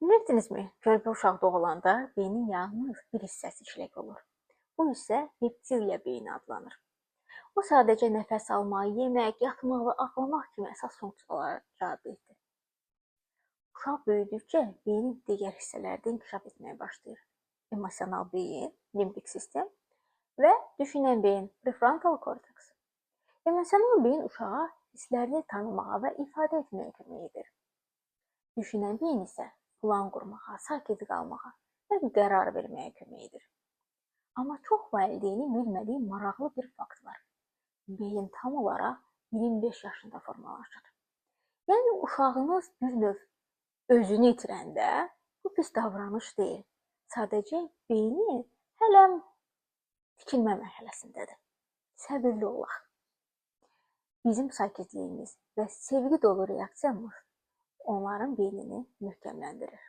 Bilirdinizmi, körpə uşaq doğulanda beynin yalnız bir hissəsi işlək olur. Bu hissə reptiliya beyni adlanır. O sadəcə nəfəs almaq, yemək, yatmaq və ağlamaq kimi əsas funksiyalara cavabdehdir. Uşaq böyüdükcə beynin digər hissələri də inkişaf etməyə başlayır. Emosional beyin, limbik sistem və düşünən beyin, prefrontal korteks. Emosional beyin uşağa hisslərini tanımağa və ifadə etməyə kömək edir. Düşünən beyin isə plan qurmağa, sakit qalmağa və qərar verməyə kömək edir. Amma çox valideynin bilmədiyi maraqlı bir fakt var. Beyin tam olaraq 25 yaşında formalaşır. Yəni uşağınız bir növ özünü itirəndə bu pis davranış deyil. Sadəcə beyni hələ tikilmə mərhələsindədir. Səbirli olaq. Bizim sakitliyimiz və sevgi dolu reaksiyamız onların beynini möhkəmləndirir.